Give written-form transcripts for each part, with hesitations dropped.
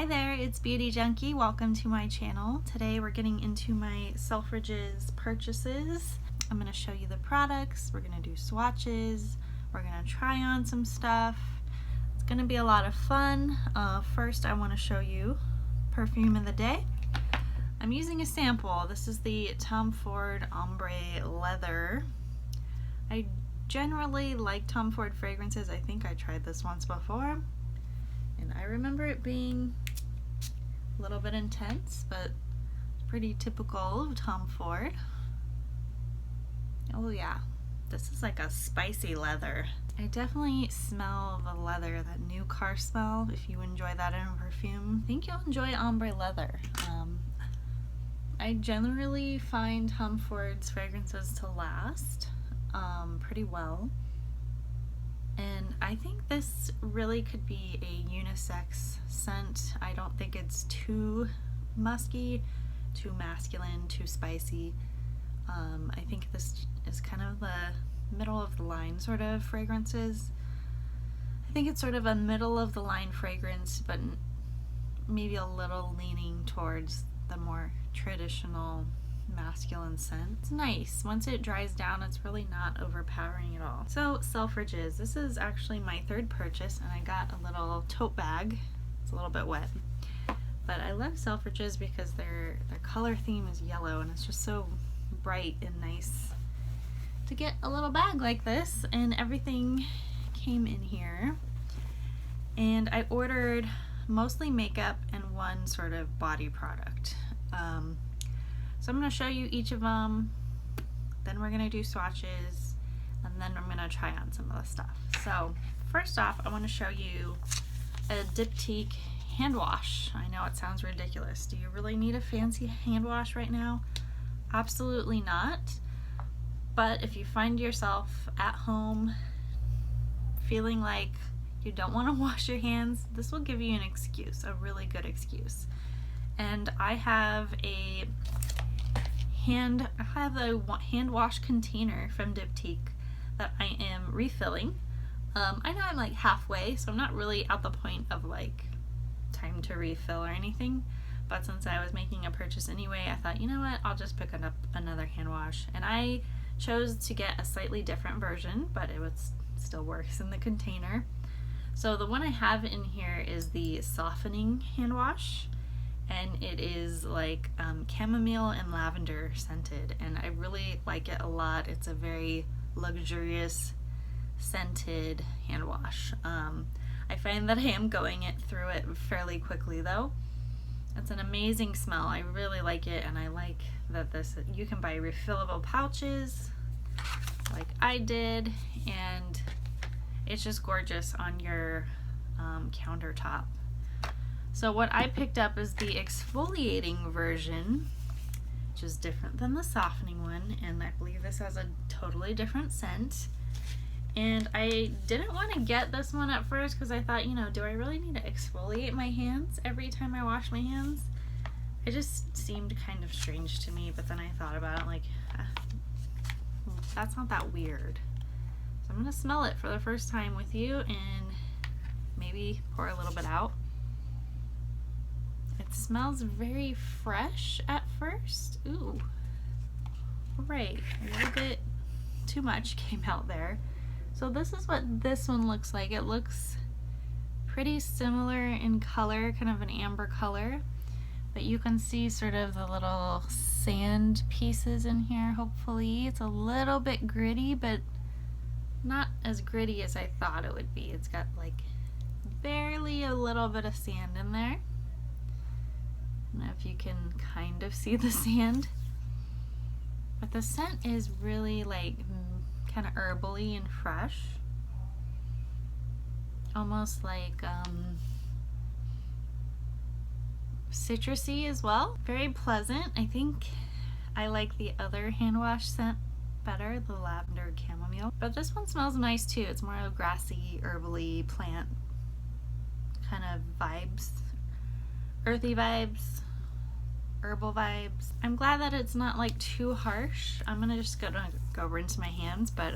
Hi there, it's Beauty Junkie. Welcome to my channel. Today we're getting into my Selfridges purchases. I'm going to show you the products, we're going to do swatches, we're going to try on some stuff. It's going to be a lot of fun. First I want to show you perfume of the day. I'm using a sample. This is the Tom Ford Ombre Leather. I generally like Tom Ford fragrances. I think I tried this once before. And I remember it being a little bit intense, but pretty typical of Tom Ford. Oh yeah, this is like a spicy leather. I definitely smell the leather, that new car smell. If you enjoy that in perfume, I think you'll enjoy ombre leather. I generally find Tom Ford's fragrances to last pretty well. And I think this really could be a unisex scent. I don't think it's too musky, too masculine, too spicy. I think this is kind of the middle of the line sort of fragrances. I think it's sort of a middle of the line fragrance, but maybe a little leaning towards the more traditional masculine scent. It's nice. Once it dries down, it's really not overpowering at all. So Selfridges, this is actually my third purchase, and I got a little tote bag. It's a little bit wet, but I love Selfridges because their color theme is yellow, and it's just so bright and nice to get a little bag like this. And everything came in here, and I ordered mostly makeup and one sort of body product. So I'm going to show you each of them, then we're going to do swatches, and then I'm going to try on some of the stuff. So first off, I want to show you a Diptyque hand wash. I know it sounds ridiculous. Do you really need a fancy hand wash right now? Absolutely not. But if you find yourself at home feeling like you don't want to wash your hands, this will give you an excuse, a really good excuse. And I have a hand wash container from Diptyque that I am refilling. I know I'm like halfway, so I'm not really at the point of like time to refill or anything, but since I was making a purchase anyway, I thought, you know what, I'll just pick up another hand wash. And I chose to get a slightly different version, but it still works in the container. So the one I have in here is the softening hand wash, and it is like chamomile and lavender scented, and I really like it a lot. It's a very luxurious scented hand wash. I find that I am going through it fairly quickly though. It's an amazing smell. I really like it, and I like that you can buy refillable pouches like I did, and it's just gorgeous on your countertop. So what I picked up is the exfoliating version, which is different than the softening one, and I believe this has a totally different scent. And I didn't want to get this one at first because I thought, you know, do I really need to exfoliate my hands every time I wash my hands? It just seemed kind of strange to me, but then I thought about it, like, that's not that weird. So I'm going to smell it for the first time with you and maybe pour a little bit out. It smells very fresh at first. Ooh, all right, a little bit too much came out there. So this is what this one looks like. It looks pretty similar in color, kind of an amber color, but you can see sort of the little sand pieces in here. Hopefully it's a little bit gritty, but not as gritty as I thought it would be. It's got like barely a little bit of sand in there. I don't know if you can kind of see the sand, but the scent is really like kind of herbally and fresh, almost like citrusy as well. Very pleasant. I think I like the other hand wash scent better, the lavender chamomile, but this one smells nice too. It's more of grassy, herbally, plant kind of vibes, earthy vibes, herbal vibes. I'm glad that it's not like too harsh. I'm gonna just go rinse my hands, but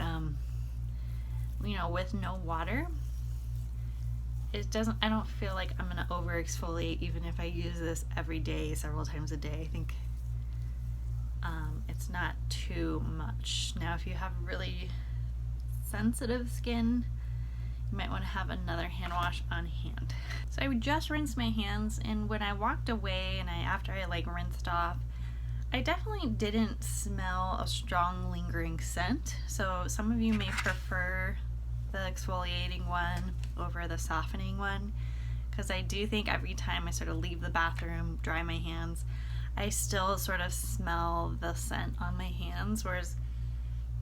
you know, with no water, it doesn't, I don't feel like I'm gonna over exfoliate even if I use this every day, several times a day. I think it's not too much. Now if you have really sensitive skin, you might want to have another hand wash on hand. So I would just rinse my hands, and when I walked away and after I like rinsed off, I definitely didn't smell a strong lingering scent. So some of you may prefer the exfoliating one over the softening one, because I do think every time I sort of leave the bathroom, dry my hands, I still sort of smell the scent on my hands, whereas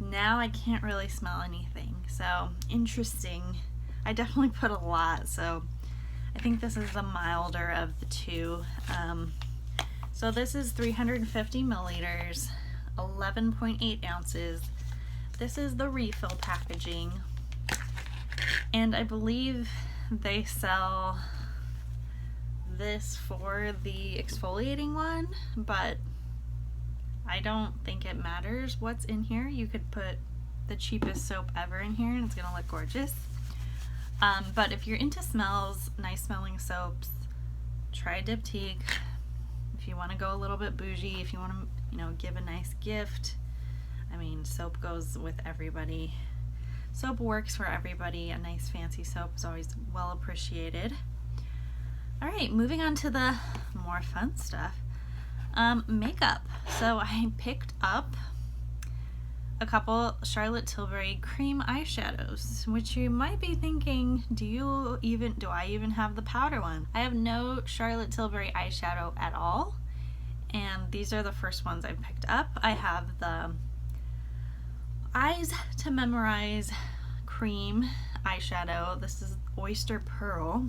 now I can't really smell anything. So interesting. I definitely put a lot, so I think this is the milder of the two. So this is 350 milliliters, 11.8 ounces. This is the refill packaging, and I believe they sell this for the exfoliating one, but I don't think it matters what's in here. You could put the cheapest soap ever in here and it's gonna look gorgeous. But if you're into smells, nice smelling soaps, try Diptyque. If you want to go a little bit bougie, if you want to, you know, give a nice gift, I mean, soap goes with everybody. Soap works for everybody. A nice fancy soap is always well appreciated. All right, moving on to the more fun stuff. Makeup. So I picked up a couple Charlotte Tilbury cream eyeshadows, which you might be thinking, do I even have the powder one? I have no Charlotte Tilbury eyeshadow at all, and these are the first ones I picked up. I have the Eyes to Memorize cream eyeshadow. This is Oyster Pearl.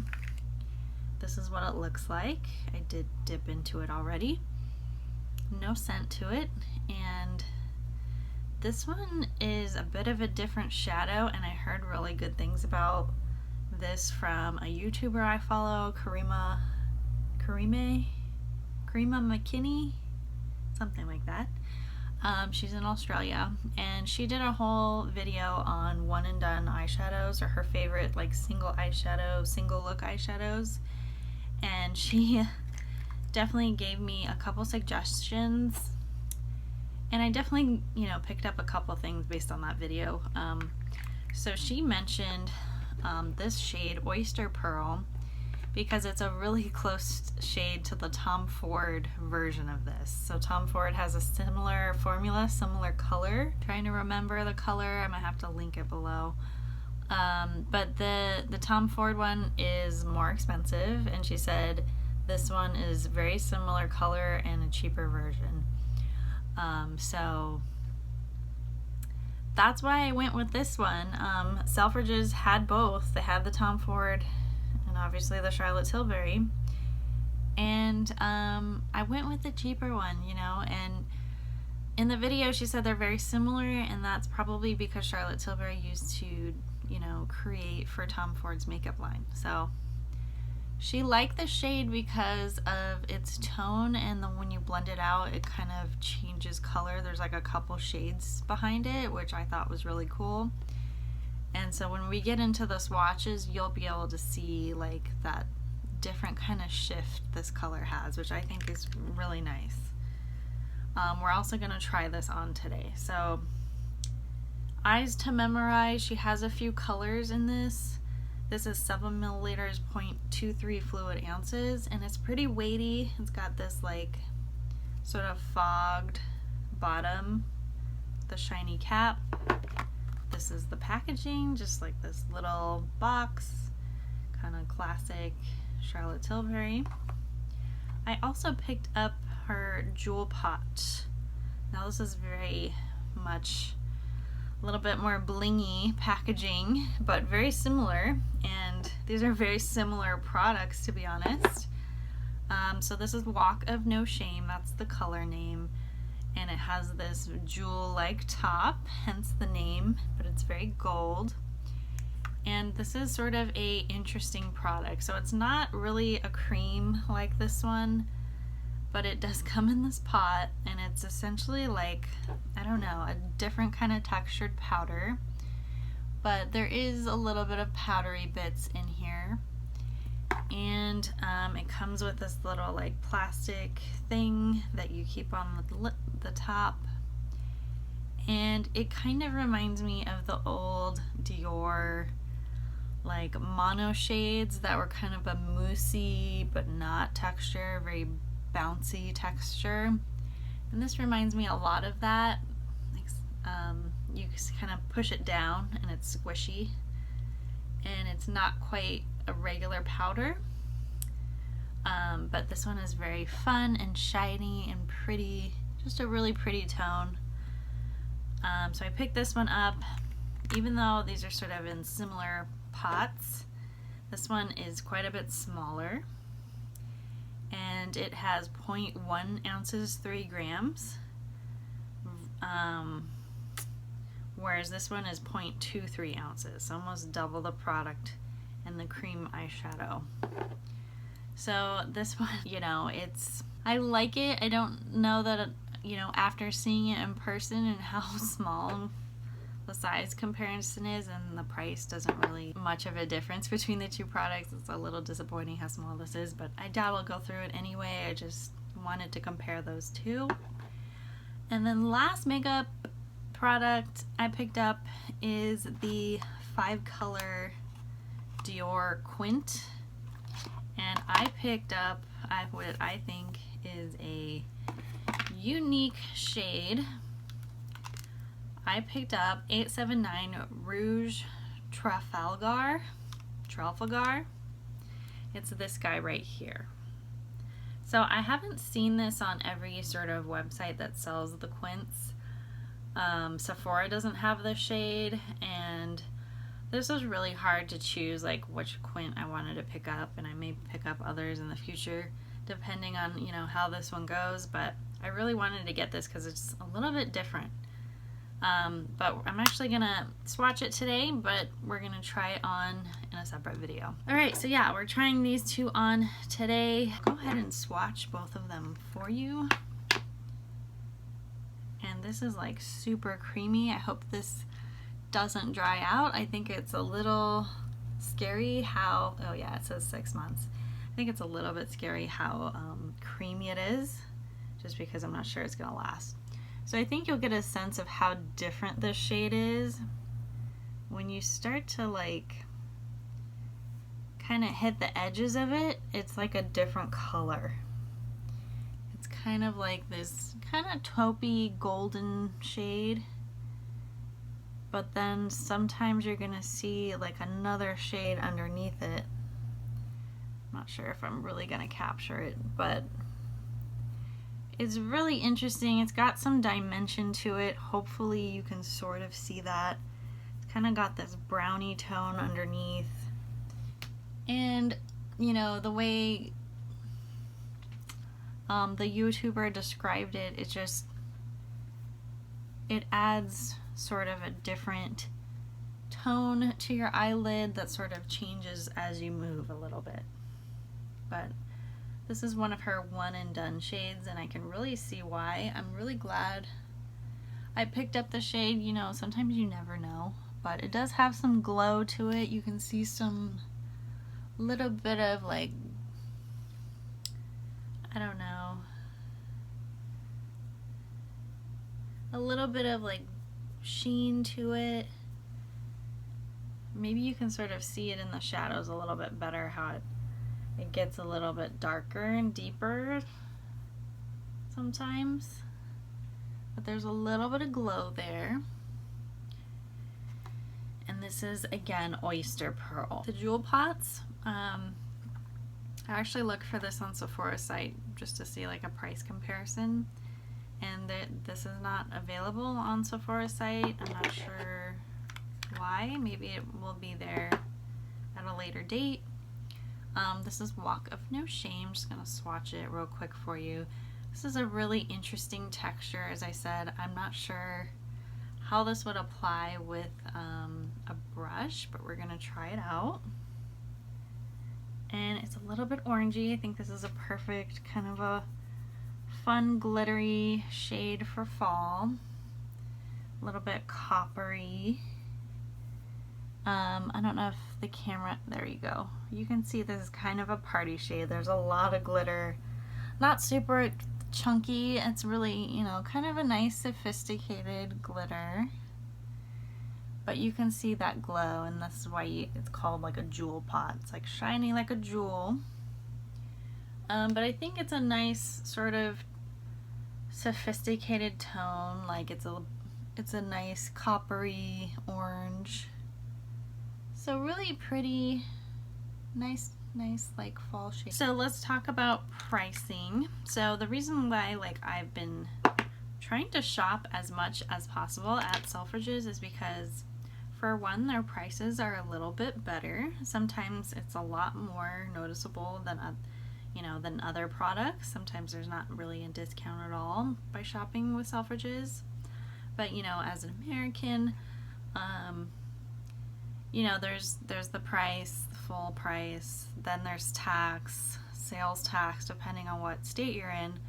This is what it looks like. I did dip into it already. No scent to it, and this one is a bit of a different shadow, and I heard really good things about this from a YouTuber I follow, Karima McKinney, something like that. She's in Australia, and she did a whole video on one and done eyeshadows, or her favorite like single look eyeshadows, and she definitely gave me a couple suggestions, and I definitely, you know, picked up a couple things based on that video. So she mentioned this shade, Oyster Pearl, because it's a really close shade to the Tom Ford version of this. So Tom Ford has a similar formula, similar color. Trying to remember the color, I might have to link it below. But the Tom Ford one is more expensive, and she said this one is very similar color and a cheaper version. So that's why I went with this one. Selfridges had both. They had the Tom Ford and obviously the Charlotte Tilbury. And I went with the cheaper one, you know, and in the video she said they're very similar, and that's probably because Charlotte Tilbury used to, you know, create for Tom Ford's makeup line. So she liked the shade because of its tone, and then when you blend it out, it kind of changes color. There's like a couple shades behind it, which I thought was really cool. And so when we get into the swatches, you'll be able to see like that different kind of shift this color has, which I think is really nice. We're also going to try this on today. So Eyes to Memorize, she has a few colors in this. This is 7 milliliters, 0.23 fluid ounces, and it's pretty weighty. It's got this like sort of fogged bottom, the shiny cap. This is the packaging, just like this little box, kind of classic Charlotte Tilbury. I also picked up her Jewel Pot. Now this is very much a little bit more blingy packaging, but very similar, and these are very similar products, to be honest. So this is Walk of No Shame, that's the color name, and it has this jewel-like top, hence the name, but it's very gold. And this is sort of a interesting product. So it's not really a cream like this one, but it does come in this pot, and it's essentially like, I don't know, a different kind of textured powder, but there is a little bit of powdery bits in here. And it comes with this little like plastic thing that you keep on the top, and it kind of reminds me of the old Dior like mono shades that were kind of a moussey but not texture, very bouncy texture, and this reminds me a lot of that. You just kind of push it down and it's squishy, and it's not quite a regular powder, but this one is very fun and shiny and pretty, just a really pretty tone. So I picked this one up, even though these are sort of in similar pots. This one is quite a bit smaller, and it has 0.1 ounces, 3 grams, whereas this one is 0.23 ounces, so almost double the product in the cream eyeshadow. So this one, you know, I like it. I don't know that, you know, after seeing it in person and how small the size comparison is and the price doesn't really much of a difference between the two products. It's a little disappointing how small this is, but I doubt I'll go through it anyway. I just wanted to compare those two. And then last makeup product I picked up is the 5-color Dior Quint, and I picked up what I think is a unique shade. I picked up 879 Rouge Trafalgar. It's this guy right here. So I haven't seen this on every sort of website that sells the Quints. Sephora doesn't have the shade, and this was really hard to choose like which Quint I wanted to pick up, and I may pick up others in the future depending on, you know, how this one goes, but I really wanted to get this because it's a little bit different. But I'm actually gonna swatch it today, but we're gonna try it on in a separate video. Alright, so yeah, we're trying these two on today. Go ahead and swatch both of them for you. And this is like super creamy. I hope this doesn't dry out. I think it's a little scary how, oh yeah, it says 6 months. I think it's a little bit scary how creamy it is, just because I'm not sure it's gonna last. So I think you'll get a sense of how different this shade is when you start to like kind of hit the edges of it. It's like a different color. It's kind of like this kind of taupey golden shade, but then sometimes you're gonna see like another shade underneath it. I'm not sure if I'm really gonna capture it, but it's really interesting. It's got some dimension to it. Hopefully you can sort of see that. It's kind of got this brownie tone underneath. And, you know, the way the YouTuber described it, it adds sort of a different tone to your eyelid that sort of changes as you move a little bit. But this is one of her one and done shades, and I can really see why. I'm really glad I picked up the shade. You know, sometimes you never know, but it does have some glow to it. You can see some little bit of like, I don't know, a little bit of like sheen to it. Maybe you can sort of see it in the shadows a little bit better, how it gets a little bit darker and deeper sometimes, but there's a little bit of glow there. And this is again Oyster Pearl. The Jewel Pots, I actually looked for this on Sephora site just to see like a price comparison, and this is not available on Sephora site. I'm not sure why. Maybe it will be there at a later date. This is Walk of No Shame. Just gonna swatch it real quick for you. This is a really interesting texture. As I said, I'm not sure how this would apply with a brush, but we're gonna try it out. And it's a little bit orangey. I think this is a perfect kind of a fun glittery shade for fall. A little bit coppery. I don't know if the camera, there you go. You can see this is kind of a party shade. There's a lot of glitter. Not super chunky. It's really, you know, kind of a nice sophisticated glitter. But you can see that glow, and this is why it's called like a jewel pot. It's like shiny like a jewel. But I think it's a nice sort of sophisticated tone. Like it's a nice coppery orange. So really pretty, nice like fall shade. So let's talk about pricing. So the reason why like I've been trying to shop as much as possible at Selfridges is because, for one, their prices are a little bit better. Sometimes it's a lot more noticeable than than other products. Sometimes there's not really a discount at all by shopping with Selfridges. But you know, as an American, you know, there's the price, the full price, then there's tax, sales tax, depending on what state you're in.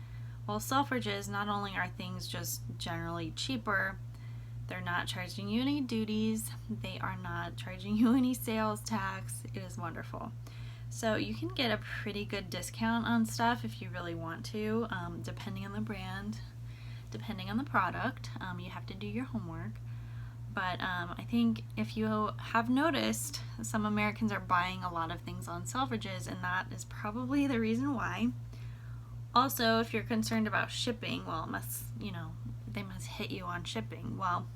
Well, Selfridges, not only are things just generally cheaper, they're not charging you any duties, they are not charging you any sales tax. It is wonderful. So you can get a pretty good discount on stuff if you really want to, depending on the brand, depending on the product. You have to do your homework. But I think if you have noticed, some Americans are buying a lot of things on Selfridges, and that is probably the reason why. Also, if you're concerned about shipping, well, they must hit you on shipping. Well,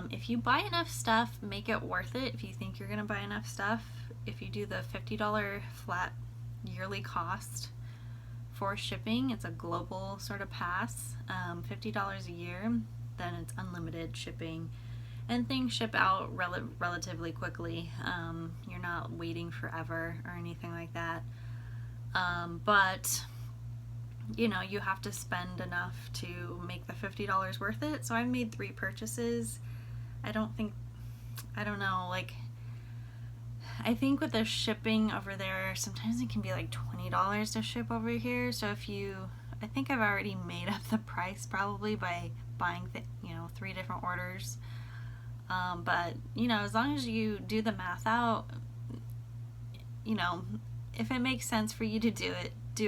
if you buy enough stuff, make it worth it. If you think you're gonna buy enough stuff, if you do the $50 flat yearly cost for shipping, it's a global sort of pass, $50 a year, then it's unlimited shipping, and things ship out relatively quickly. You're not waiting forever or anything like that. But you know, you have to spend enough to make the $50 worth it. So I've made 3 purchases. I don't know, like, I think with the shipping over there, sometimes it can be like $20 to ship over here. So I think I've already made up the price probably by buying 3 different orders. But you know, as long as you do the math out, you know, if it makes sense for you to do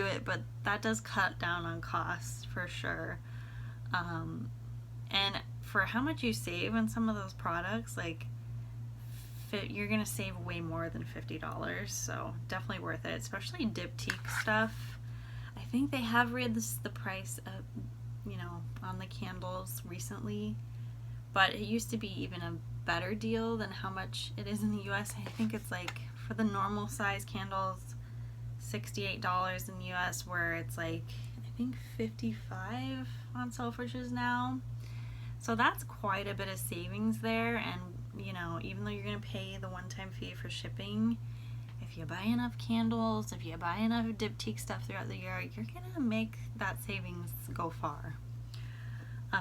it, but that does cut down on costs for sure. And for how much you save on some of those products, like, you're gonna save way more than $50, so definitely worth it, especially Diptyque stuff. I think they have raised the price of, on the candles recently, but it used to be even a better deal than how much it is in the US. I think it's like, for the normal size candles, $68 in the US, where it's like, I think $55 on Selfridges now. So that's quite a bit of savings there. And even though you're going to pay the one-time fee for shipping, if you buy enough candles, if you buy enough Diptyque stuff throughout the year, you're going to make that savings go far.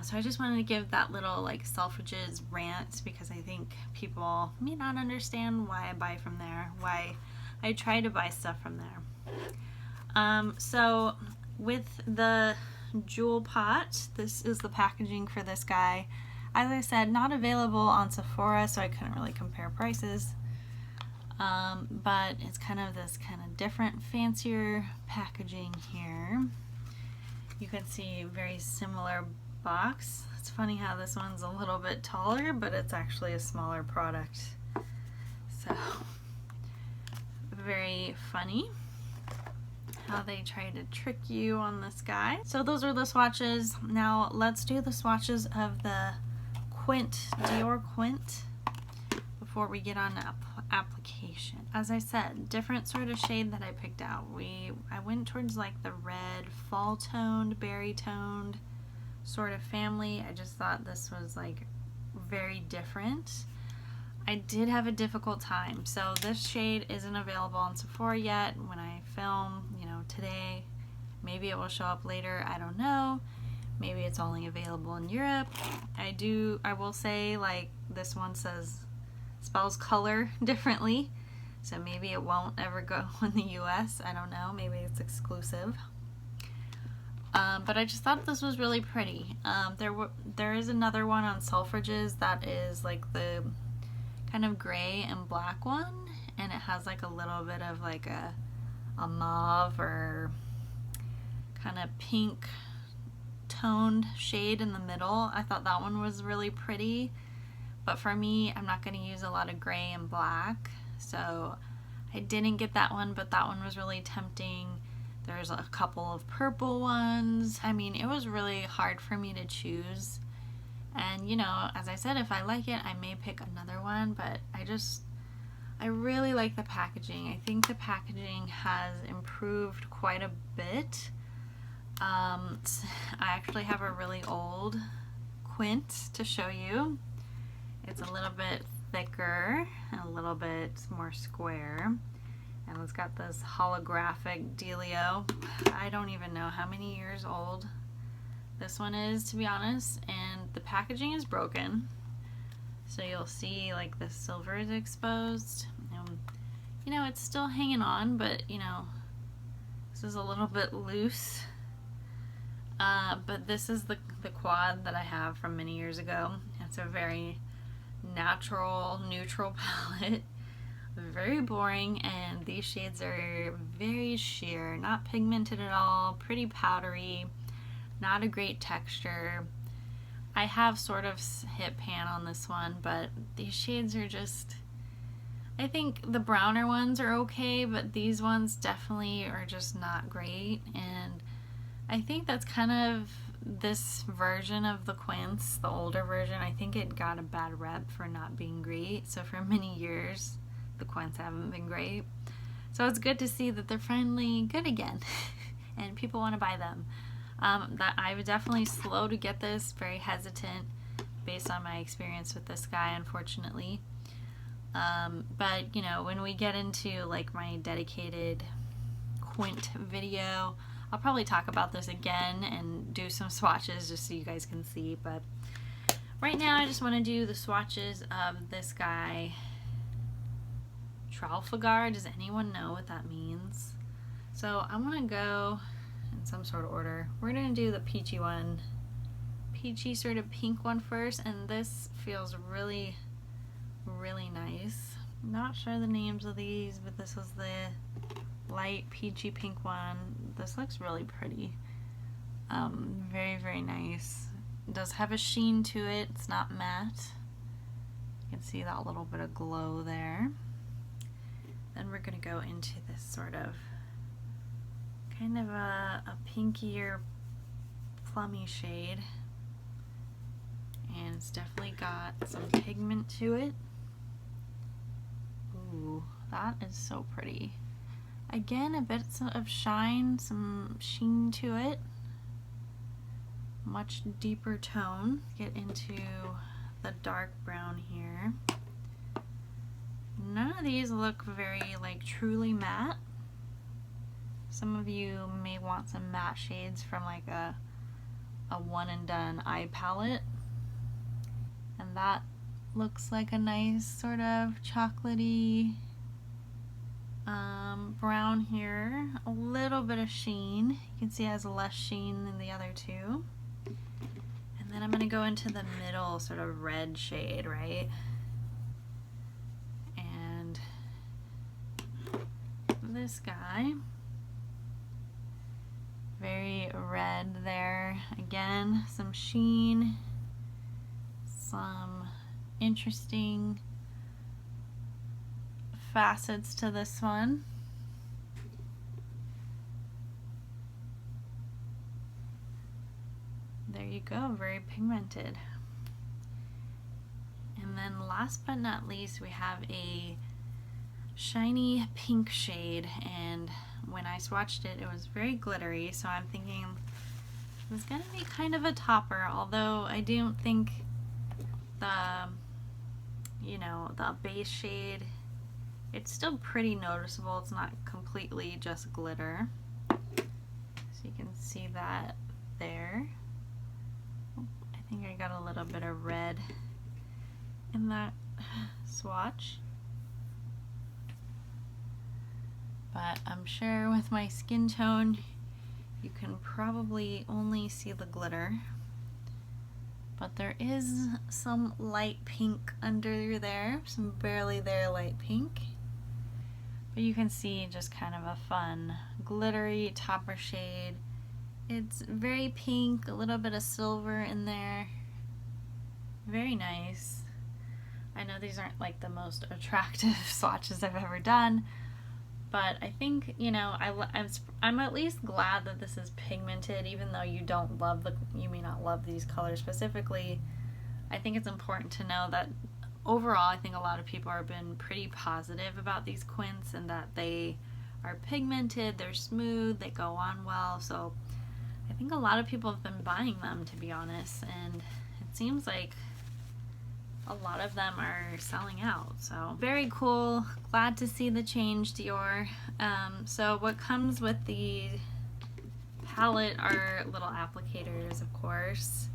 So I just wanted to give that little like Selfridges rant, because I think people may not understand why I buy from there, why I try to buy stuff from there. So with the Jewel Pot, this is the packaging for this guy. As I said, not available on Sephora, so I couldn't really compare prices. But it's kind of this kind of different, fancier packaging here. You can see very similar box. It's funny how this one's a little bit taller, but it's actually a smaller product. So, very funny how they try to trick you on this guy. So those are the swatches. Now let's do the swatches of the Quint, Dior Quint, before we get on application. As I said, different sort of shade that I picked out. I went towards like the red, fall toned, berry toned sort of family. I just thought this was like very different. I did have a difficult time. So this shade isn't available on Sephora yet. When I film, today, maybe it will show up later. I don't know. Maybe it's only available in Europe. I will say, like, this one spells color differently, so maybe it won't ever go in the US. I don't know. Maybe it's exclusive. But I just thought this was really pretty. There is another one on Selfridges that is like the kind of gray and black one, and it has like a little bit of like a mauve or kind of pink toned shade in the middle. I thought that one was really pretty, but for me, I'm not going to use a lot of gray and black, so I didn't get that one, but that one was really tempting. There's a couple of purple ones. I mean, it was really hard for me to choose. And you know, as I said, if I like it, I may pick another one, but I really like the packaging. I think the packaging has improved quite a bit. I actually have a really old Quint to show you. It's a little bit thicker and a little bit more square. And it's got this holographic dealio. I don't even know how many years old this one is, to be honest, and the packaging is broken, so you'll see like the silver is exposed. You know, it's still hanging on, but you know, this is a little bit loose. But this is the quad that I have from many years ago. It's a very natural, neutral palette, very boring, and these shades are very sheer, not pigmented at all, pretty powdery. Not a great texture. I have sort of hit pan on this one, but these shades are just, I think the browner ones are okay, but these ones definitely are just not great. And I think that's kind of this version of the Quints, the older version. I think it got a bad rep for not being great. So for many years, the Quints haven't been great. So it's good to see that they're finally good again and people want to buy them. That I was definitely slow to get this, very hesitant based on my experience with this guy, unfortunately. But you know, when we get into like my dedicated Quint video, I'll probably talk about this again and do some swatches just so you guys can see. But right now I just want to do the swatches of this guy, Trafalgar. Does anyone know what that means? So I'm gonna go in some sort of order. We're gonna do the peachy one, peachy sort of pink one first, and this feels really, really nice. Not sure the names of these, but this is the light peachy pink one. This looks really pretty. Very, very nice. It does have a sheen to it. It's not matte. You can see that little bit of glow there. Then we're gonna go into this sort of kind of a pinkier plummy shade, and it's definitely got some pigment to it. Ooh, that is so pretty. Again, a bit of shine, some sheen to it. Much deeper tone. Get into the dark brown here. None of these look very like truly matte. Some of you may want some matte shades from like a one and done eye palette, and that looks like a nice sort of chocolatey brown here. A little bit of sheen. You can see it has less sheen than the other two. And then I'm going to go into the middle sort of red shade, right? And this guy, very red there. Again, some sheen, some interesting facets to this one. There you go, very pigmented. And then last but not least, we have a shiny pink shade, and when I swatched it, it was very glittery, so I'm thinking it was gonna be kind of a topper, although I don't think the, you know, the base shade, it's still pretty noticeable. It's not completely just glitter. So you can see that there. I think I got a little bit of red in that swatch. But I'm sure with my skin tone, you can probably only see the glitter. but there is some light pink under there, some barely there light pink. But you can see just kind of a fun glittery topper shade. It's very pink, a little bit of silver in there. Very nice. I know these aren't like the most attractive swatches I've ever done, but I think, you know, I'm at least glad that this is pigmented, even though you may not love these colors specifically. I think it's important to know that overall, I think a lot of people have been pretty positive about these Quints and that they are pigmented, they're smooth, they go on well. So I think a lot of people have been buying them, to be honest, and it seems like a lot of them are selling out. So very cool. Glad to see the change, Dior. So what comes with the palette are little applicators, of course.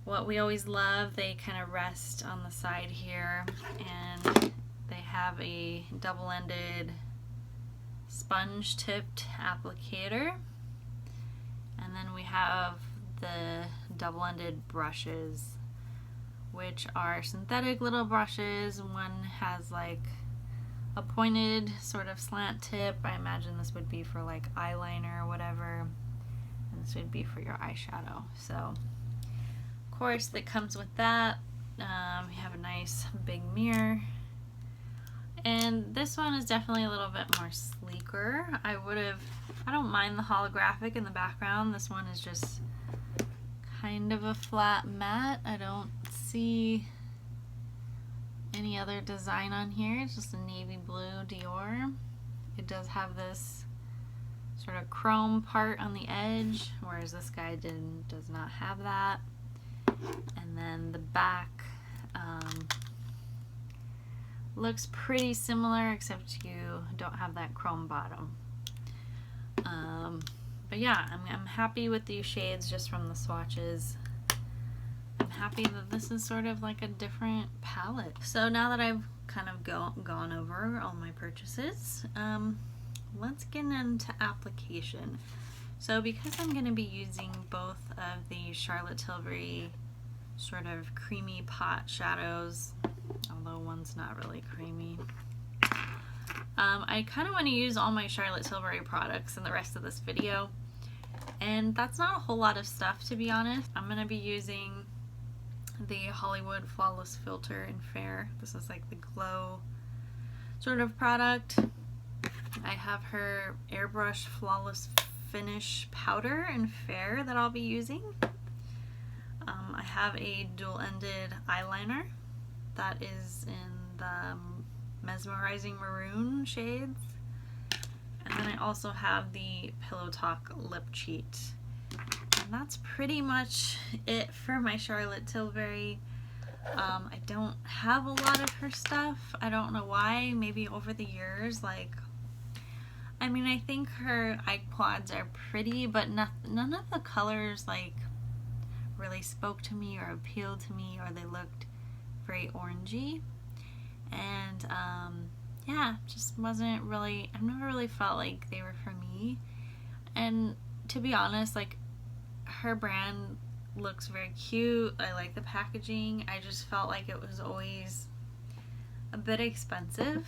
What we always love, they kind of rest on the side here, and they have a double-ended sponge-tipped applicator, and then we have the double-ended brushes, which are synthetic little brushes. One has like a pointed sort of slant tip. I imagine this would be for like eyeliner or whatever, and this would be for your eyeshadow. So of course that comes with that. We have a nice big mirror, and this one is definitely a little bit more sleeker. I don't mind the holographic in the background. This one is just kind of a flat matte. I don't see any other design on here. It's just a navy blue Dior. It does have this sort of chrome part on the edge, whereas this guy does not have that. And then the back looks pretty similar, except you don't have that chrome bottom. But yeah, I'm happy with these shades just from the swatches. I'm happy that this is sort of like a different palette. So now that I've kind of gone over all my purchases, let's get into application. So because I'm going to be using both of the Charlotte Tilbury sort of creamy pot shadows, although one's not really creamy, I kind of want to use all my Charlotte Tilbury products in the rest of this video, and that's not a whole lot of stuff, to be honest. I'm going to be using the Hollywood Flawless Filter in Fair. This is like the glow sort of product. I have her Airbrush Flawless Finish Powder in Fair that I'll be using. I have a dual-ended eyeliner that is in the Mesmerizing Maroon shades. And then I also have the Pillow Talk Lip Cheat. And that's pretty much it for my Charlotte Tilbury. I don't have a lot of her stuff. I don't know why. Maybe over the years, like, I mean, I think her eye quads are pretty, but none of the colors like really spoke to me or appealed to me, or they looked very orangey. And yeah, just wasn't really, I've never really felt like they were for me. And to be honest, like, her brand looks very cute. I like the packaging. I just felt like it was always a bit expensive.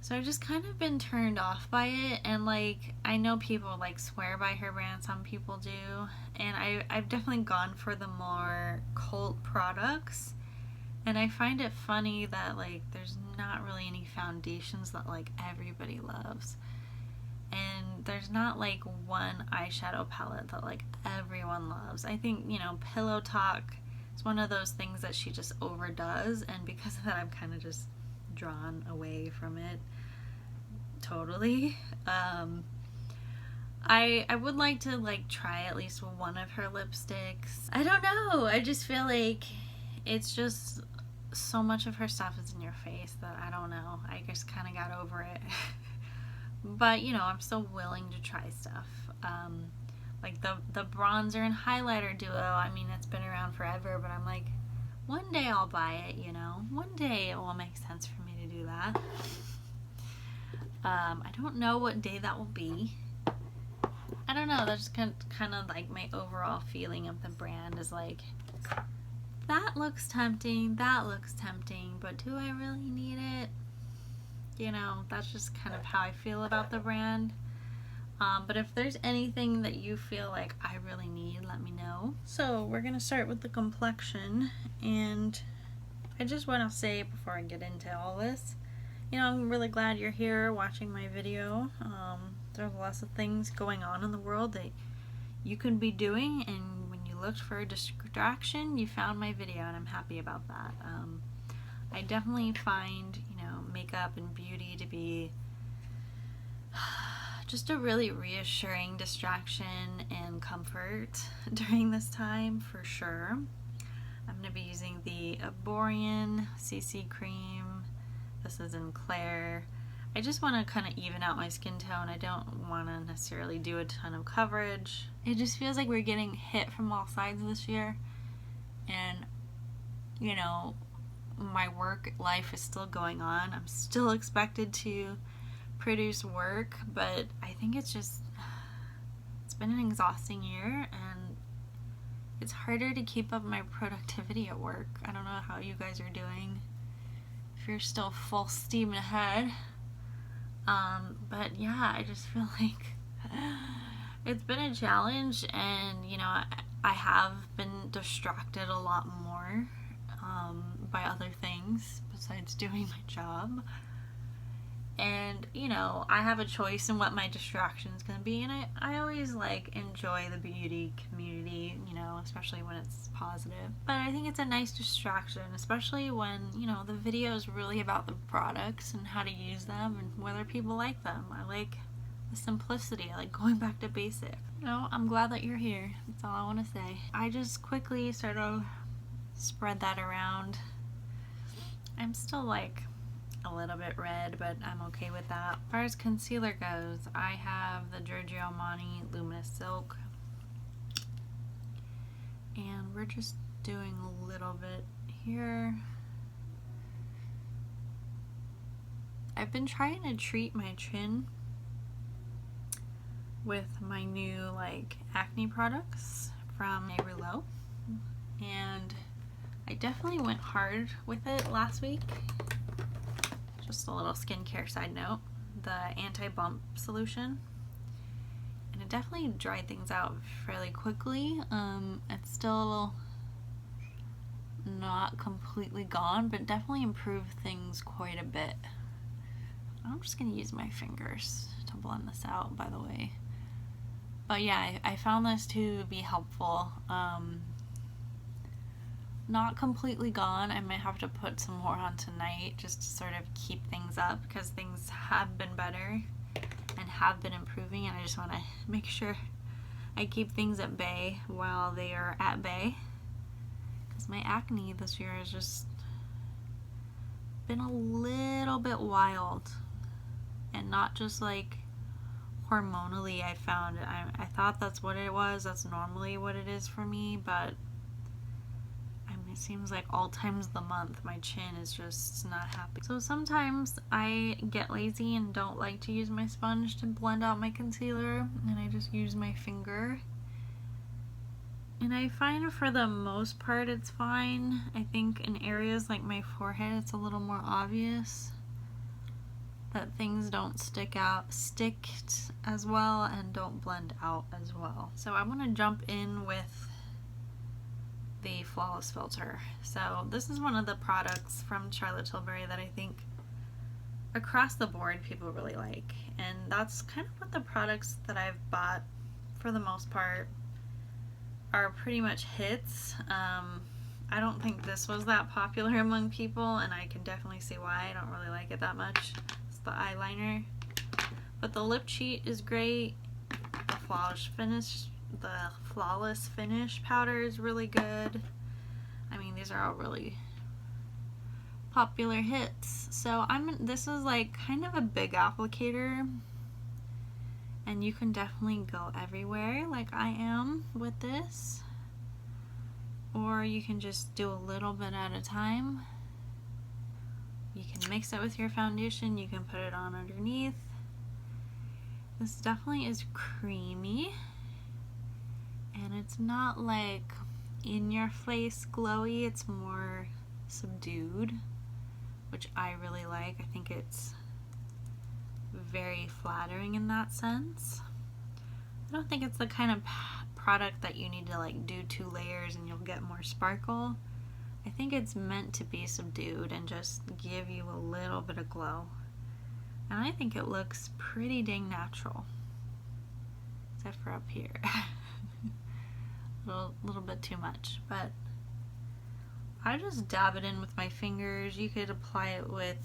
So I've just kind of been turned off by it, and like, I know people like swear by her brand, some people do, and I've definitely gone for the more cult products, and I find it funny that like there's not really any foundations that like everybody loves, and there's not like one eyeshadow palette that like everyone loves. I think, you know, Pillow Talk is one of those things that she just overdoes, and because of that I'm kind of just drawn away from it totally. I would like to like try at least one of her lipsticks. I don't know, I just feel like it's just so much of her stuff is in your face that I don't know, I just kind of got over it. But you know, I'm still willing to try stuff. Like the bronzer and highlighter duo, I mean, it's been around forever, but I'm like, one day I'll buy it, you know? One day it will make sense for me to do that. I don't know what day that will be. I don't know, that's kind of like my overall feeling of the brand is like, that looks tempting, but do I really need it? You know, that's just kind of how I feel about the brand. But if there's anything that you feel like I really need, let me know. So we're gonna start with the complexion, and I just want to say before I get into all this, you know, I'm really glad you're here watching my video. There's lots of things going on in the world that you can be doing, and when you looked for a distraction, you found my video, and I'm happy about that. I definitely find, you know, makeup and beauty to be just a really reassuring distraction and comfort during this time, for sure. I'm going to be using the Borean CC cream. This is in Claire. I just want to kind of even out my skin tone. I don't want to necessarily do a ton of coverage. It just feels like we're getting hit from all sides this year. And, you know, my work life is still going on. I'm still expected to produce work, but I think it's been an exhausting year, and it's harder to keep up my productivity at work. I don't know how you guys are doing, if you're still full steam ahead. But yeah, I just feel like it's been a challenge, and you know, I have been distracted a lot more by other things besides doing my job. And, you know, I have a choice in what my distraction's gonna be, and I always, like, enjoy the beauty community, you know, especially when it's positive. But I think it's a nice distraction, especially when, you know, the video is really about the products and how to use them and whether people like them. I like the simplicity, I like going back to basic. You know, I'm glad that you're here. That's all I want to say. I just quickly sort of spread that around. I'm still, like, a little bit red, but I'm okay with that. As far as concealer goes, I have the Giorgio Armani Luminous Silk, and we're just doing a little bit here. I've been trying to treat my chin with my new like acne products from Rouge, and I definitely went hard with it last week. Just a little skincare side note, the anti-bump solution, and it definitely dried things out fairly quickly. It's still not completely gone, but definitely improved things quite a bit. I'm just gonna use my fingers to blend this out, by the way. But yeah, I found this to be helpful. Not completely gone. I might have to put some more on tonight just to sort of keep things up, because things have been better and have been improving, and I just want to make sure I keep things at bay while they are at bay, because my acne this year has just been a little bit wild, and not just like hormonally. I found I thought that's what it was. That's normally what it is for me, but it seems like all times of the month my chin is just not happy. So sometimes I get lazy and don't like to use my sponge to blend out my concealer, and I just use my finger. And I find for the most part it's fine. I think in areas like my forehead it's a little more obvious that things don't stick as well and don't blend out as well. So I want to jump in with the Flawless Filter. So this is one of the products from Charlotte Tilbury that I think across the board people really like, and that's kind of what the products that I've bought for the most part are pretty much hits. I don't think this was that popular among people, and I can definitely see why. I don't really like it that much. It's the eyeliner, but the lip cheat is great. The Flawless Finish powder is really good. I mean, these are all really popular hits. So this is like kind of a big applicator, and you can definitely go everywhere like I am with this, or you can just do a little bit at a time. You can mix it with your foundation, you can put it on underneath. This definitely is creamy, and it's not like in your face glowy, it's more subdued, which I really like. I think it's very flattering in that sense. I don't think it's the kind of product that you need to like do 2 layers and you'll get more sparkle. I think it's meant to be subdued and just give you a little bit of glow. And I think it looks pretty dang natural. Except for up here. little bit too much, but I just dab it in with my fingers. You could apply it with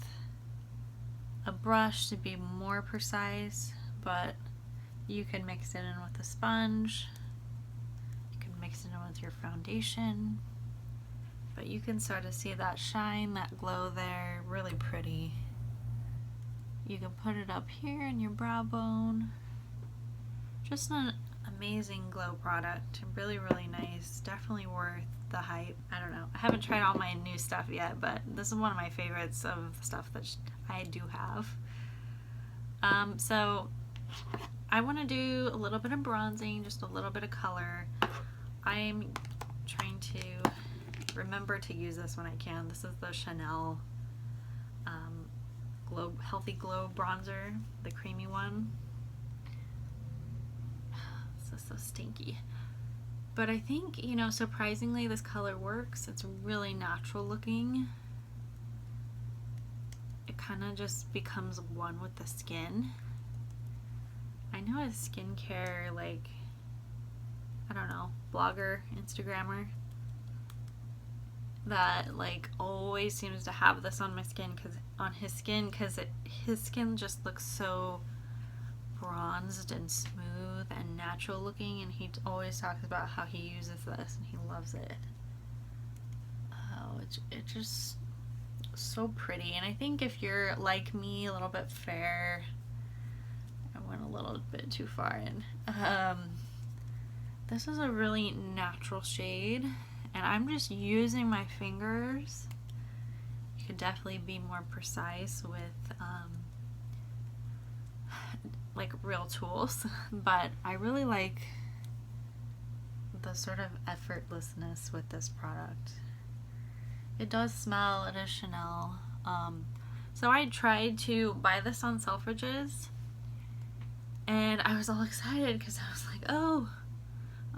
a brush to be more precise, but you can mix it in with a sponge. You can mix it in with your foundation, but you can sort of see that shine, that glow there, really pretty. You can put it up here in your brow bone. Just an amazing glow product. Really, really nice. Definitely worth the hype. I don't know. I haven't tried all my new stuff yet, but this is one of my favorites of the stuff that I do have. So I want to do a little bit of bronzing, just a little bit of color. I'm trying to remember to use this when I can. This is the Chanel Healthy Glow Bronzer, the creamy one. This is so stinky. But I think, you know, surprisingly this color works. It's really natural looking. It kind of just becomes one with the skin. I know a skincare, like, I don't know, blogger, Instagrammer that like always seems to have this on his skin because his skin just looks so bronzed and smooth and natural looking, and he always talks about how he uses this and he loves it. Oh, it's just so pretty. And I think if you're like me, a little bit fair, I went a little bit too far in. This is a really natural shade, and I'm just using my fingers. You could definitely be more precise with like real tools, but I really like the sort of effortlessness with this product. It does smell, it is Chanel. So I tried to buy this on Selfridges, and I was all excited because I was like, oh,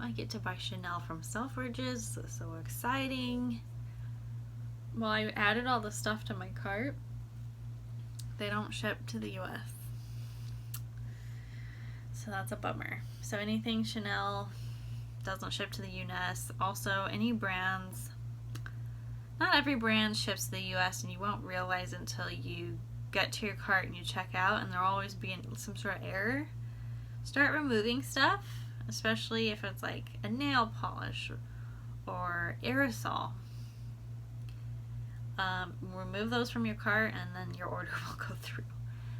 I get to buy Chanel from Selfridges, this is so exciting. Well, I added all the stuff to my cart. They don't ship to the US. So that's a bummer. So anything Chanel doesn't ship to the US. Also, any brands, not every brand ships to the US, and you won't realize until you get to your cart and you check out, and there'll always be some sort of error. Start removing stuff, especially if it's like a nail polish or aerosol. Remove those from your cart and then your order will go through.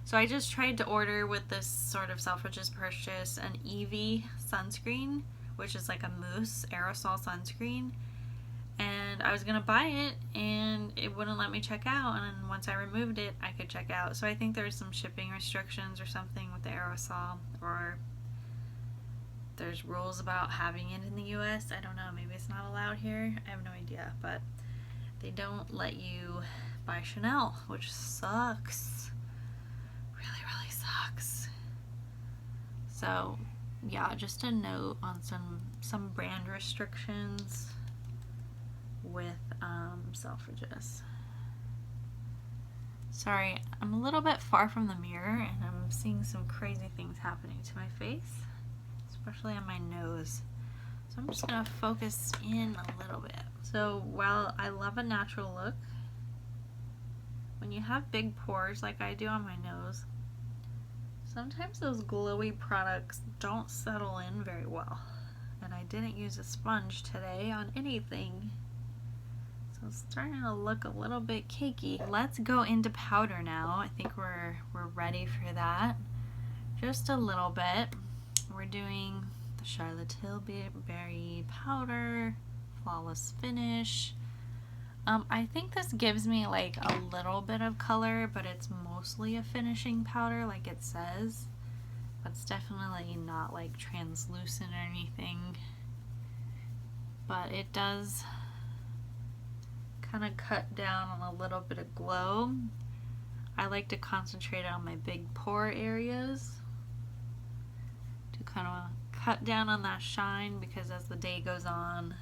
So I just tried to order with this sort of Selfridges purchase an Evie sunscreen, which is like a mousse aerosol sunscreen. And I was gonna buy it and it wouldn't let me check out, and then once I removed it I could check out. So I think there's some shipping restrictions or something with the aerosol, or there's rules about having it in the US. I don't know, maybe it's not allowed here. I have no idea, but they don't let you buy Chanel, which sucks. Really, really sucks. So yeah, just a note on some brand restrictions with Selfridges. Sorry, I'm a little bit far from the mirror and I'm seeing some crazy things happening to my face, especially on my nose. So I'm just gonna focus in a little bit. So while I love a natural look, when you have big pores like I do on my nose, sometimes those glowy products don't settle in very well. And I didn't use a sponge today on anything, so it's starting to look a little bit cakey. Let's go into powder now. I think we're ready for that. Just a little bit. We're doing the Charlotte Tilbury powder, Flawless Finish. I think this gives me like a little bit of color, but it's mostly a finishing powder like it says. That's definitely not like translucent or anything, but it does kind of cut down on a little bit of glow. I like to concentrate on my big pore areas to kind of cut down on that shine, because as the day goes on,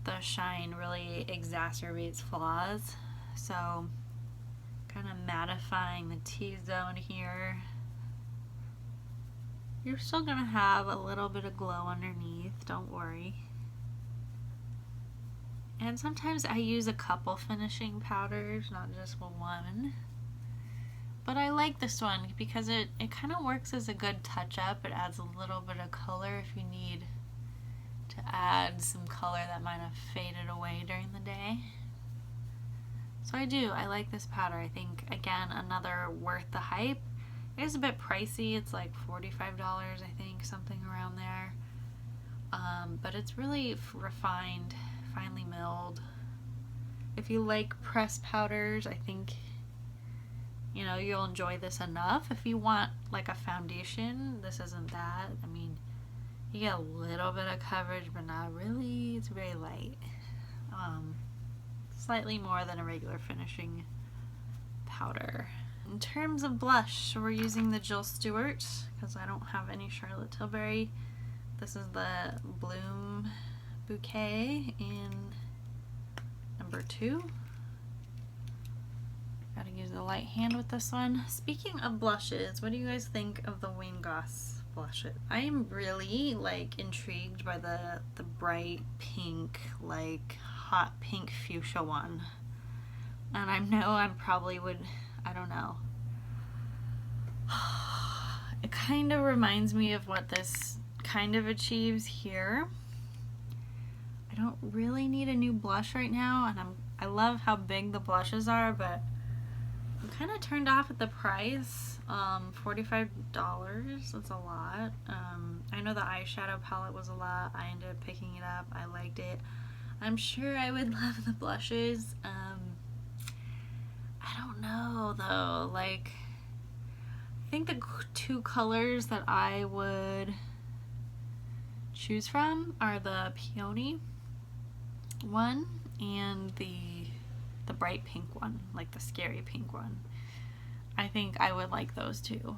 the shine really exacerbates flaws. So kind of mattifying the T-zone here. You're still gonna have a little bit of glow underneath, don't worry. And sometimes I use a couple finishing powders, not just one. But I like this one because it kind of works as a good touch-up. It adds a little bit of color if you need to add some color that might have faded away during the day. So I like this powder. I think, again, another worth the hype. It is a bit pricey. It's like $45, I think, something around there. But it's really refined, finely milled. If you like pressed powders, I think, you know, you'll enjoy this enough. If you want like a foundation, this isn't that. I mean, you get a little bit of coverage, but not really. It's very light. Slightly more than a regular finishing powder. In terms of blush, we're using the Jill Stewart because I don't have any Charlotte Tilbury. This is the Bloom Bouquet in number 2. Gotta use the light hand with this one. Speaking of blushes, what do you guys think of the Wayne Goss blushes? I am really like intrigued by the bright pink, like hot pink fuchsia one. And I know I probably would, I don't know. It kind of reminds me of what this kind of achieves here. I don't really need a new blush right now, and I love how big the blushes are, but I'm kind of turned off at the price. $45, that's a lot. I know the eyeshadow palette was a lot. I ended up picking it up. I liked it. I'm sure I would love the blushes. I don't know though, like, I think the 2 colors that I would choose from are the peony one and the bright pink one, like the scary pink one. I think I would like those 2.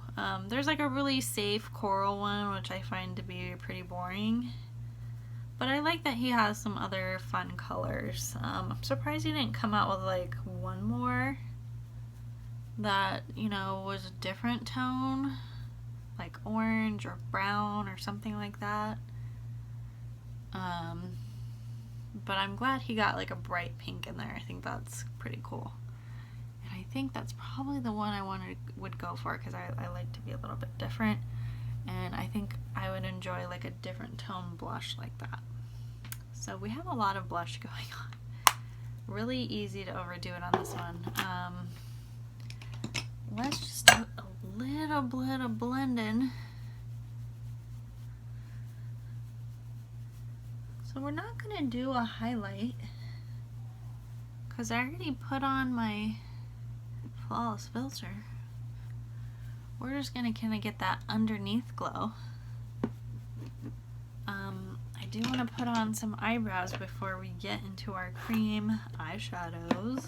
There's like a really safe coral one, which I find to be pretty boring, but I like that he has some other fun colors. I'm surprised he didn't come out with like one more that, you know, was a different tone, like orange or brown or something like that. But I'm glad he got like a bright pink in there. I think that's pretty cool. And I think that's probably the one I would go for, because I like to be a little bit different. And I think I would enjoy like a different tone blush like that. So we have a lot of blush going on. Really easy to overdo it on this one. Let's just do a little bit of blending. So we're not going to do a highlight because I already put on my flawless filter. We're just going to kind of get that underneath glow. I do want to put on some eyebrows before we get into our cream eyeshadows,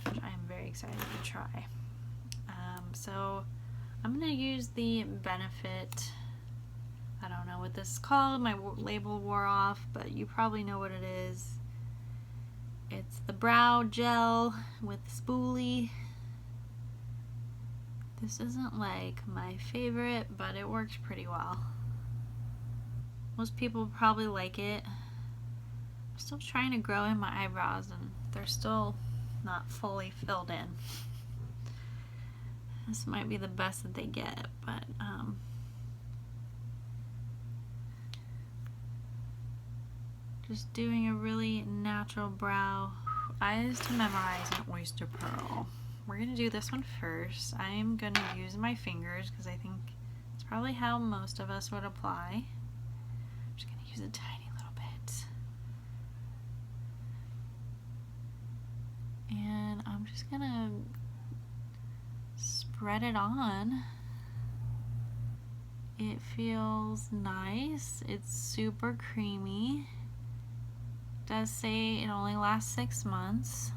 which I am very excited to try. So I'm going to use the Benefit, I don't know what this is called, my label wore off, but you probably know what it is. It's the brow gel with spoolie. This isn't like my favorite, but it works pretty well. Most people probably like it. I'm still trying to grow in my eyebrows and they're still not fully filled in. This might be the best that they get, but just doing a really natural brow. Eyes to memorize in Oyster Pearl. We're going to do this one first. I'm going to use my fingers because I think it's probably how most of us would apply. I'm just going to use a tiny little bit. And I'm just going to spread it on. It feels nice. It's super creamy. It does say it only lasts 6 months,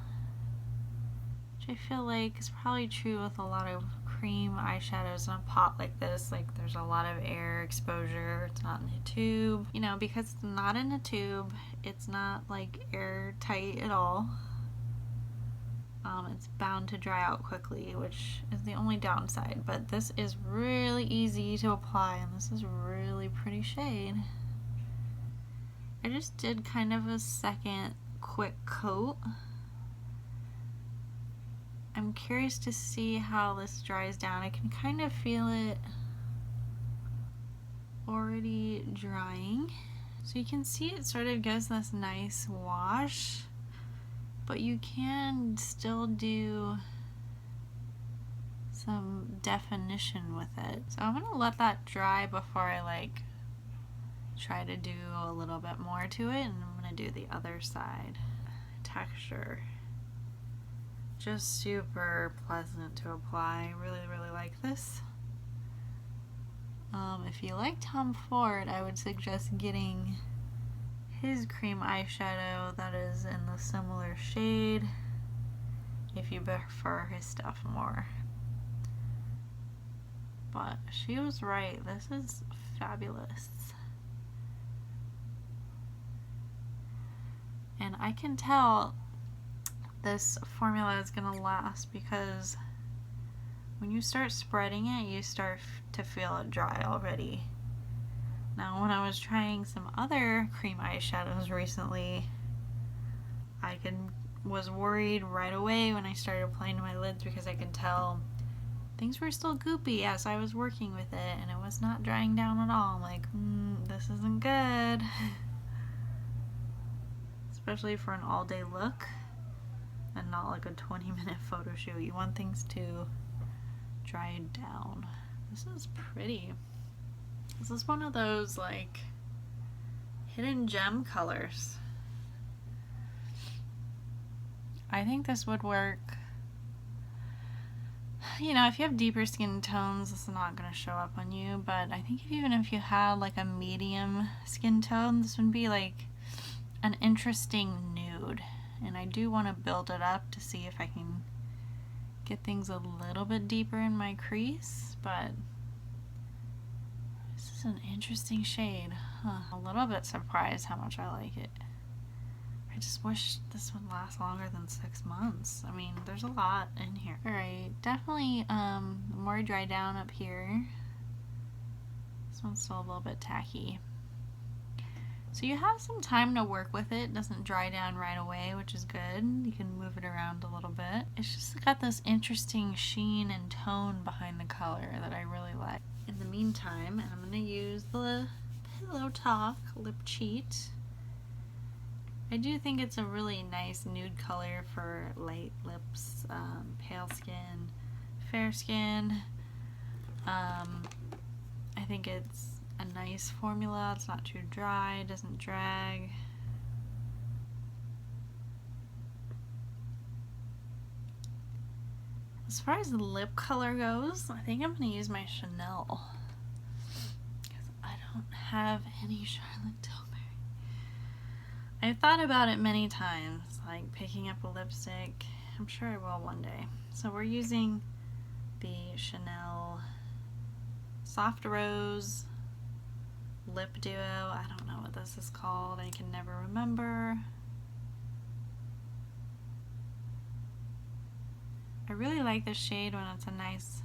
which I feel like is probably true with a lot of cream eyeshadows in a pot like this. Like, there's a lot of air exposure. It's not in a tube. You know, because it's not in a tube, it's not like airtight at all. It's bound to dry out quickly, which is the only downside, but this is really easy to apply, and this is a really pretty shade. I just did kind of a second quick coat. I'm curious to see how this dries down. I can kind of feel it already drying. So you can see it sort of gives this nice wash, but you can still do some definition with it. So I'm gonna let that dry before I like try to do a little bit more to it, and I'm gonna do the other side. Texture, just super pleasant to apply. Really, really like this. If you like Tom Ford, I would suggest getting his cream eyeshadow that is in the similar shade if you prefer his stuff more. But she was right, this is fabulous. And I can tell this formula is gonna last because when you start spreading it, you start to feel it dry already. Now, when I was trying some other cream eyeshadows recently, I was worried right away when I started applying to my lids because I could tell things were still goopy as I was working with it, and it was not drying down at all. I'm like, this isn't good. Especially for an all-day look and not like a 20-minute photo shoot. You want things to dry down. This is pretty. This is one of those like hidden gem colors. I think this would work. You know, if you have deeper skin tones, this is not going to show up on you, but I think even if you had like a medium skin tone, this would be like an interesting nude. And I do want to build it up to see if I can get things a little bit deeper in my crease, but this is an interesting shade. A little bit surprised how much I like it. I just wish this would last longer than 6 months. I mean, there's a lot in here. Alright, definitely more dry down up here. This one's still a little bit tacky. So you have some time to work with it. It doesn't dry down right away, which is good. You can move it around a little bit. It's just got this interesting sheen and tone behind the color that I really like. In the meantime, I'm going to use the Pillow Talk Lip Cheat. I do think it's a really nice nude color for light lips, pale skin, fair skin. I think it's a nice formula. It's not too dry, doesn't drag. As far as the lip color goes, I think I'm going to use my Chanel because I don't have any Charlotte Tilbury. I've thought about it many times, like picking up a lipstick. I'm sure I will one day. So we're using the Chanel Soft Rose Lip Duo. I don't know what this is called. I can never remember. I really like this shade when it's a nice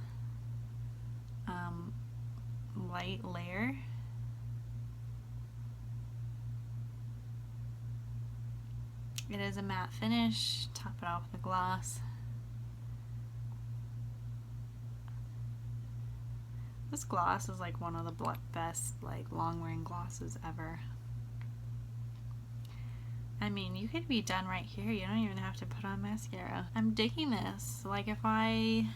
light layer. It is a matte finish. Top it off with a gloss. This gloss is like one of the best like long wearing glosses ever. I mean, you could be done right here. You don't even have to put on mascara. I'm digging this. Like if I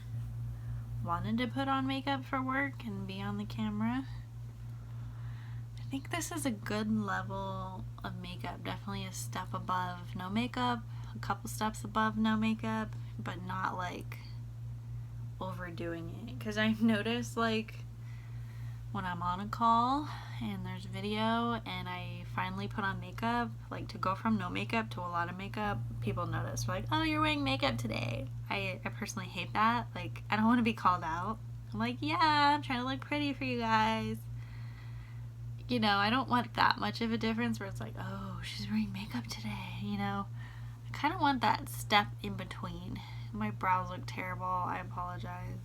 wanted to put on makeup for work and be on the camera, I think this is a good level of makeup. Definitely a step above no makeup, a couple steps above no makeup, but not like overdoing it. Because I noticed like when I'm on a call and there's video and I finally put on makeup, like to go from no makeup to a lot of makeup, people notice. They're like, oh, you're wearing makeup today. I personally hate that. Like, I don't want to be called out. I'm like, yeah, I'm trying to look pretty for you guys. You know, I don't want that much of a difference where it's like, oh, she's wearing makeup today, you know. I kind of want that step in between. My brows look terrible. I apologize.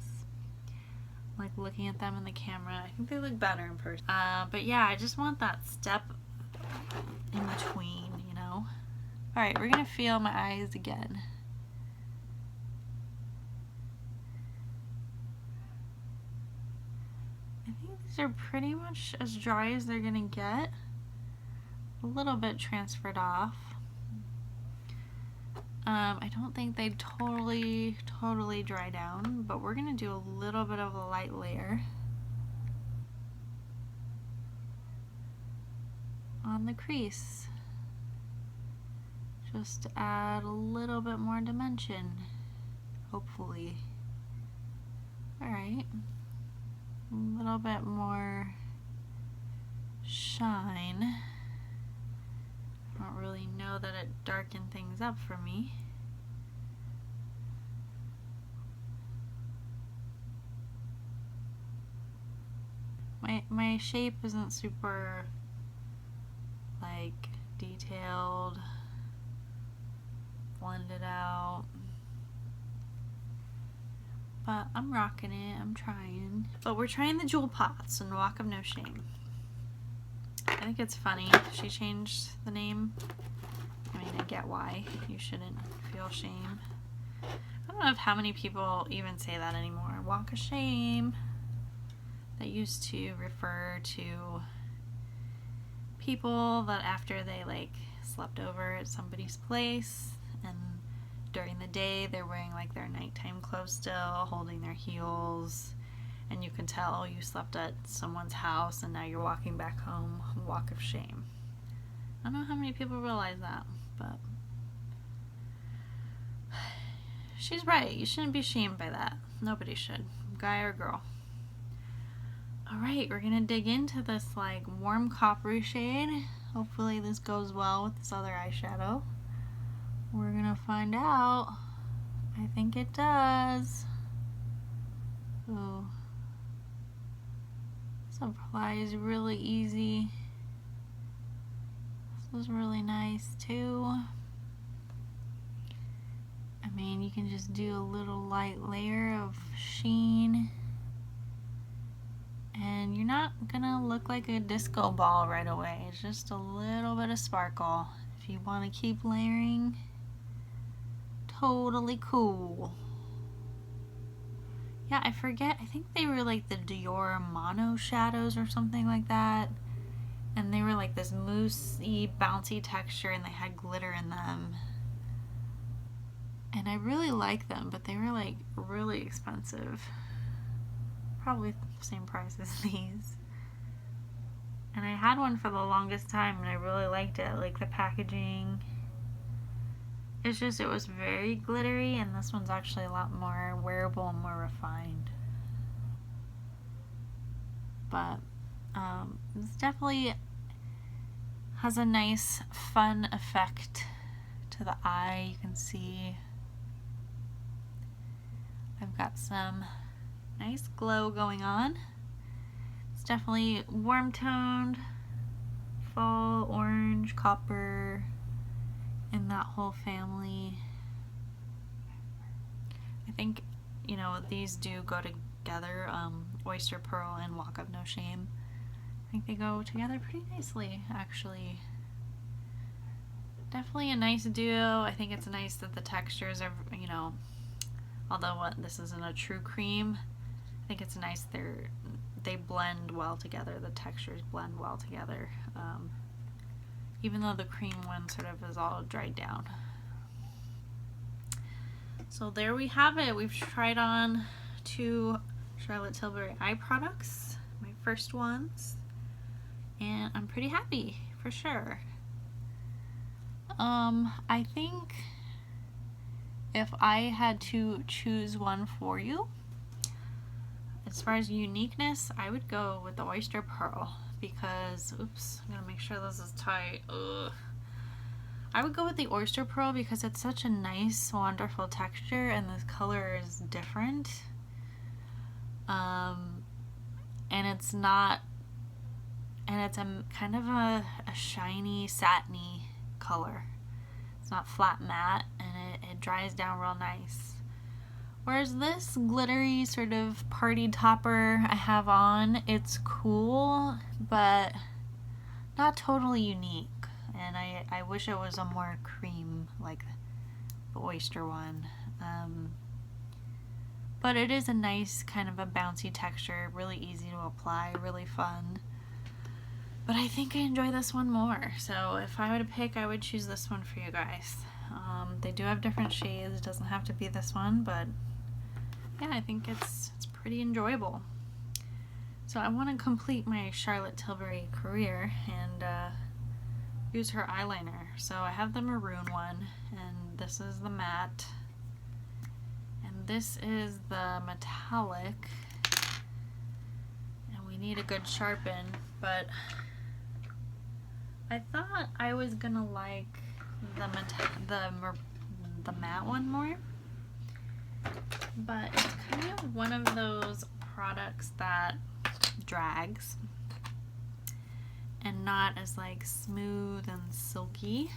Like looking at them in the camera, I think they look better in person. But yeah, I just want that step in between, you know. All right, we're gonna feel my eyes again. I think these are pretty much as dry as they're gonna get. A little bit transferred off. I don't think they totally dry down, but we're gonna do a little bit of a light layer on the crease, just to add a little bit more dimension, hopefully. All right, a little bit more shine. I don't really know that it darkened things up for me. My shape isn't super like detailed, blended out, but I'm rocking it, I'm trying. But we're trying the Jewel Pots and Walk of No Shame. I think it's funny she changed the name. I mean, I get why. You shouldn't feel shame. I don't know how many people even say that anymore. Walk of shame. That used to refer to people that after they like slept over at somebody's place and during the day they're wearing like their nighttime clothes still, holding their heels, and you can tell you slept at someone's house and now you're walking back home. Walk of shame. I don't know how many people realize that, but she's right. You shouldn't be shamed by that. Nobody should, guy or girl. Alright, we're gonna dig into this like warm coppery shade. Hopefully this goes well with this other eyeshadow. We're gonna find out. I think it does. Ooh. This applies really easy. This is really nice too. I mean, you can just do a little light layer of sheen. And you're not gonna look like a disco ball right away. It's just a little bit of sparkle. If you want to keep layering, totally cool. Yeah, I forget. I think they were like the Dior Mono shadows or something like that. And they were like this moussey, bouncy texture, and they had glitter in them. And I really like them, but they were like really expensive. Probably the same price as these. And I had one for the longest time and I really liked it. Like the packaging. It's just, it was very glittery, and this one's actually a lot more wearable and more refined. But this definitely has a nice fun effect to the eye. You can see I've got some nice glow going on. It's definitely warm toned, fall, orange, copper, in that whole family. I think, you know, these do go together, Oyster, Pearl, and Walk of No Shame. I think they go together pretty nicely, actually. Definitely a nice duo. I think it's nice that the textures are, you know, although this isn't a true cream, I think it's nice they blend well together. The textures blend well together. Even though the cream one sort of is all dried down. So there we have it. We've tried on 2 Charlotte Tilbury eye products, my first ones, and I'm pretty happy for sure. I think if I had to choose one for you, As far as uniqueness, I would go with the Oyster Pearl because, oops, I'm gonna make sure this is tight. Ugh. I would go with the Oyster Pearl because it's such a nice, wonderful texture and the color is different. And it's not, and it's a kind of a shiny, satiny color. It's not flat matte, and it dries down real nice. Whereas this glittery sort of party topper I have on, it's cool, but not totally unique. And I wish it was a more cream like the Oyster one. But it is a nice kind of a bouncy texture, really easy to apply, really fun. But I think I enjoy this one more. So if I were to pick, I would choose this one for you guys. They do have different shades. It doesn't have to be this one, but yeah, I think it's pretty enjoyable. So I want to complete my Charlotte Tilbury career and use her eyeliner. So I have the maroon one, and this is the matte. This is the metallic, and we need a good sharpen, but I thought I was gonna like the matte one more, but it's kind of one of those products that drags and not as like smooth and silky.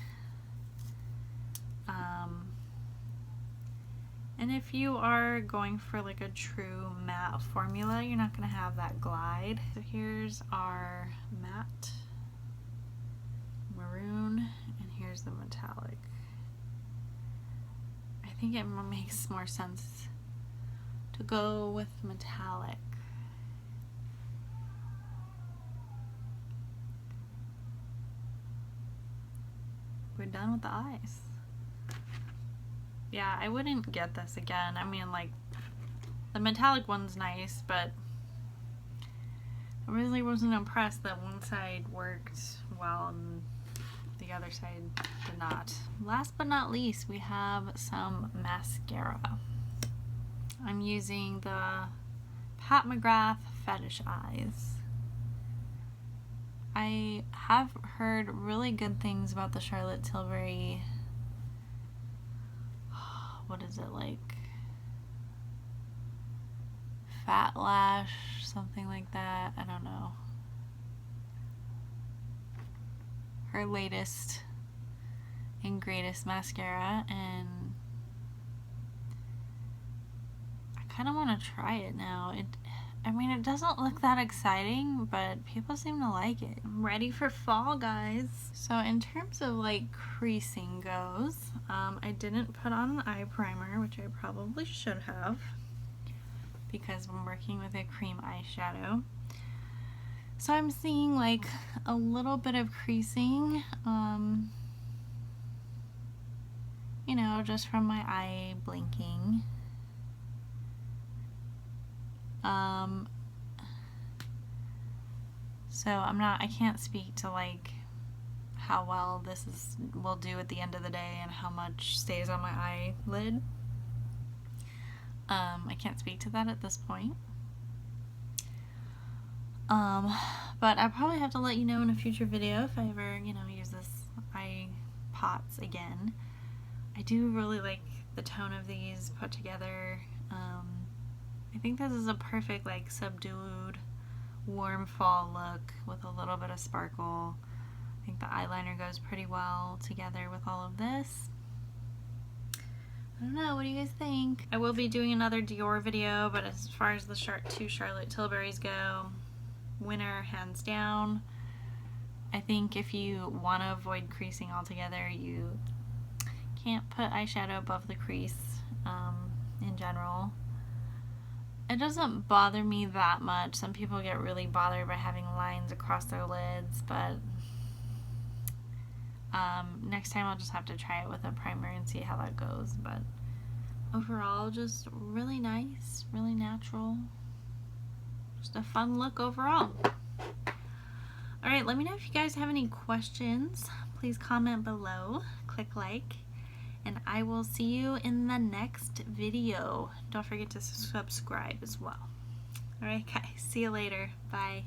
And if you are going for like a true matte formula, you're not going to have that glide. So here's our matte maroon, and here's the metallic. I think it makes more sense to go with metallic. We're done with the eyes. Yeah, I wouldn't get this again. I mean, like, the metallic one's nice, but I really wasn't impressed that one side worked well and the other side did not. Last but not least, we have some mascara. I'm using the Pat McGrath Fetish Eyes. I have heard really good things about the Charlotte Tilbury, what is it, like Fat Lash, something like that, I don't know. Her latest and greatest mascara, and I kind of want to try it now. I mean, it doesn't look that exciting, but people seem to like it. I'm ready for fall, guys. So in terms of like creasing goes, I didn't put on an eye primer, which I probably should have, because I'm working with a cream eyeshadow. So I'm seeing like a little bit of creasing, you know, just from my eye blinking. So I can't speak to like how well this will do at the end of the day and how much stays on my eyelid. I can't speak to that at this point. But I'll probably have to let you know in a future video if I ever, you know, use this eye pots again. I do really like the tone of these put together. I think this is a perfect like subdued warm fall look with a little bit of sparkle. I think the eyeliner goes pretty well together with all of this. I don't know, what do you guys think? I will be doing another Dior video, but as far as the two Charlotte Tilburys go, winner hands down. I think if you want to avoid creasing altogether, you can't put eyeshadow above the crease in general. It doesn't bother me that much. Some people get really bothered by having lines across their lids, but next time I'll just have to try it with a primer and see how that goes. But overall, just really nice, really natural. Just a fun look overall. Alright, let me know if you guys have any questions. Please comment below, click like, and I will see you in the next video. Don't forget to subscribe as well. Alright guys, see you later. Bye.